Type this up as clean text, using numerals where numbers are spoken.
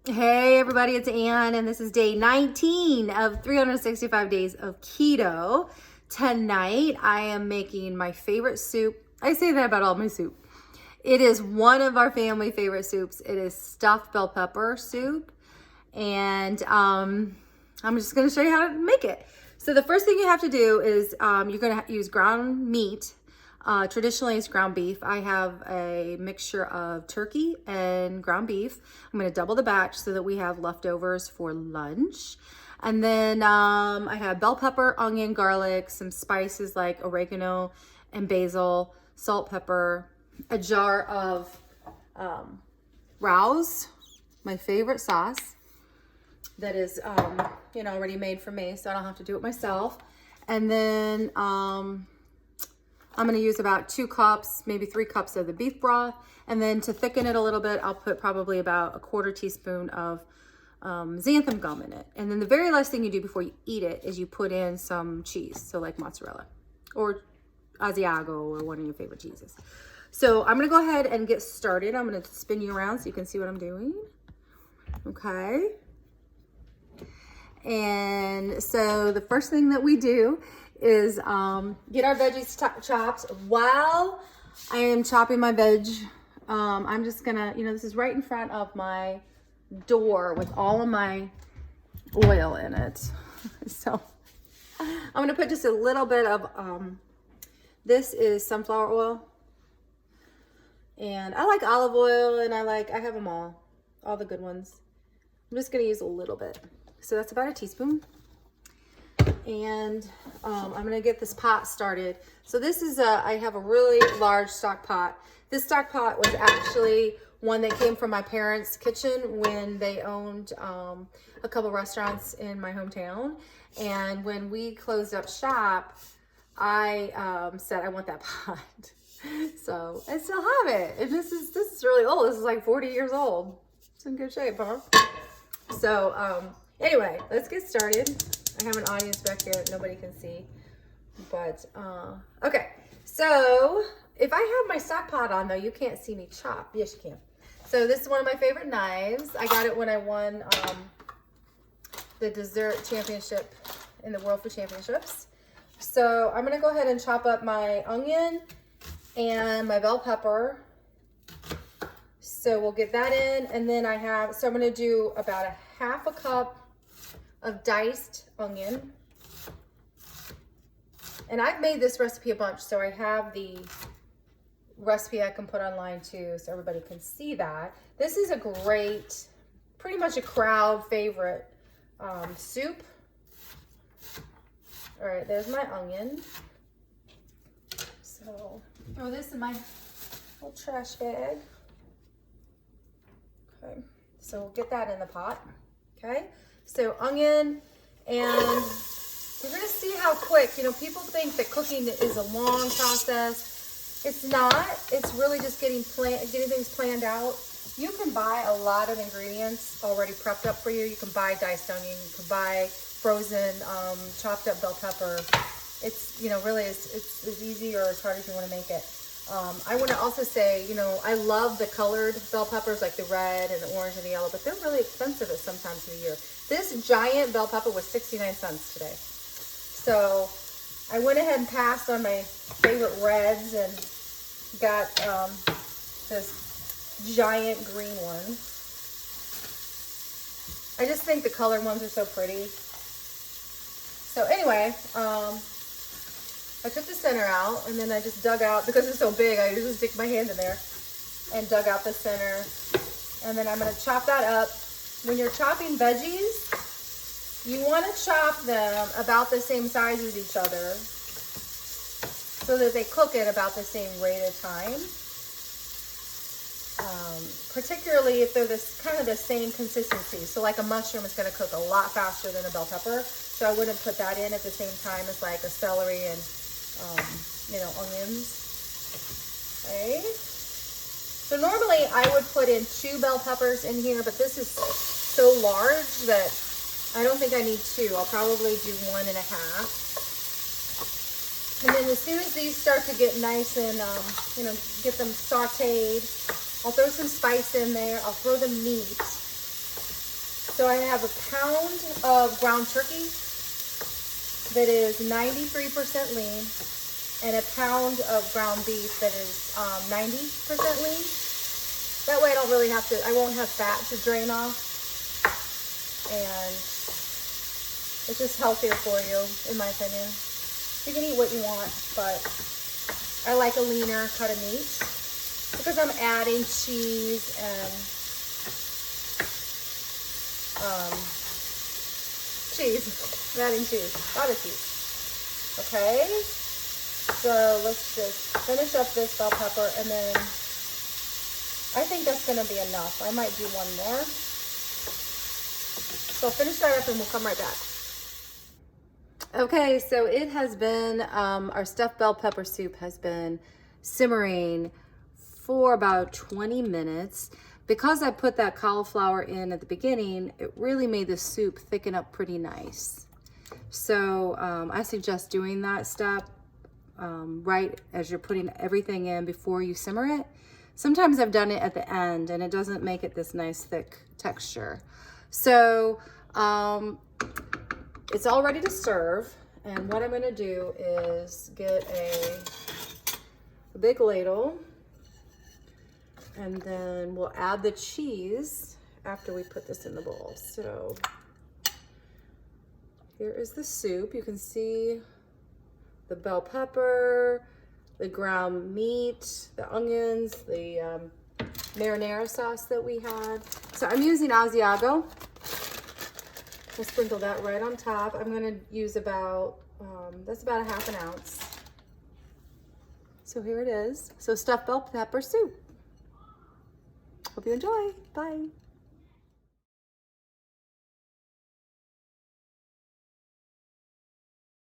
Hey everybody, it's Ann, and this is day 19 of 365 days of keto. Tonight, I am making my favorite soup. I say that about all my soup. It is one of our family favorite soups. It is stuffed bell pepper soup, and I'm just gonna show you how to make it. So the first thing you have to do is you're gonna use ground meat. Traditionally, it's ground beef. I have a mixture of turkey and ground beef. I'm going to double the batch so that we have leftovers for lunch. And then I have bell pepper, onion, garlic, some spices like oregano and basil, salt, pepper, a jar of Rouse, my favorite sauce that is, already made for me, so I don't have to do it myself. And then I'm going to use about 2 cups, maybe 3 cups of the beef broth. And then to thicken it a little bit, I'll put probably about a 1/4 teaspoon of xanthan gum in it. And then the very last thing you do before you eat it is you put in some cheese. So like mozzarella or Asiago or one of your favorite cheeses. So I'm going to go ahead and get started. I'm going to spin you around so you can see what I'm doing. Okay. And so the first thing that we do is get our veggies chopped. While I am chopping my veg, I'm just gonna, this is right in front of my door with all of my oil in it. So I'm gonna put just a little bit of, this is sunflower oil. And I like olive oil, and I have them all the good ones. I'm just gonna use a little bit. So that's about a teaspoon. And I'm gonna get this pot started. So this is I have a really large stock pot. This stock pot was actually one that came from my parents' kitchen when they owned a couple restaurants in my hometown. And when we closed up shop, I said I want that pot. So I still have it. And this is really old. This is like 40 years old. It's in good shape, huh? So anyway, let's get started. I have an audience back here that nobody can see, but okay. So if I have my stock pot on though, you can't see me chop. Yes, you can. So this is one of my favorite knives. I got it when I won the dessert championship in the World Food Championships. So I'm gonna go ahead and chop up my onion and my bell pepper. So we'll get that in, and then I'm gonna do about a 1/2 cup of diced onion. And I've made this recipe a bunch, so I have the recipe I can put online too, so everybody can see that. This is a great, pretty much a crowd favorite soup. All right, there's my onion. So throw this in my little trash bag. Okay, so we'll get that in the pot. Okay. So onion, and you're gonna see how quick, people think that cooking is a long process. It's not. It's really just getting things planned out. You can buy a lot of ingredients already prepped up for you. You can buy diced onion, you can buy frozen chopped up bell pepper. It's, really it's as easy or as hard as you want to make it. I want to also say, I love the colored bell peppers, like the red and the orange and the yellow, but they're really expensive at some times of the year. This giant bell pepper was 69 cents today. So I went ahead and passed on my favorite reds and got this giant green one. I just think the colored ones are so pretty. So anyway, I took the center out, and then I just dug out, because it's so big, I just stick my hand in there and dug out the center. And then I'm going to chop that up. When you're chopping veggies, you want to chop them about the same size as each other so that they cook at about the same rate of time. Particularly if they're kind of the same consistency. So like a mushroom is going to cook a lot faster than a bell pepper. So I wouldn't put that in at the same time as like a celery and onions. Okay. So normally I would put in 2 bell peppers in here, but this is so large that I don't think I need 2. I'll probably do 1 1/2. And then as soon as these start to get nice and, get them sauteed, I'll throw some spice in there. I'll throw the meat. So I have a pound of ground turkey that is 93% lean, and a pound of ground beef that is 90% lean. That way I don't really have to, I won't have fat to drain off, and it's just healthier for you, in my opinion. You can eat what you want, but I like a leaner cut of meat because I'm adding cheese and cheese. I'm adding cheese, a lot of cheese. Okay, so let's just finish up this bell pepper, and then I think that's gonna be enough. I might do one more. So finish that up and we'll come right back. Okay, so it has been, our stuffed bell pepper soup has been simmering for about 20 minutes. Because I put that cauliflower in at the beginning, it really made the soup thicken up pretty nice. So I suggest doing that step right as you're putting everything in before you simmer it. Sometimes I've done it at the end and it doesn't make it this nice thick texture. So it's all ready to serve, and what I'm gonna do is get a big ladle, and then we'll add the cheese after we put this in the bowl. So here is the soup. You can see the bell pepper, the ground meat, the onions, the marinara sauce that we had. So I'm using Asiago. I'll sprinkle that right on top. I'm gonna use about, that's about a half an ounce. So here it is. So stuffed bell pepper soup. Hope you enjoy. Bye.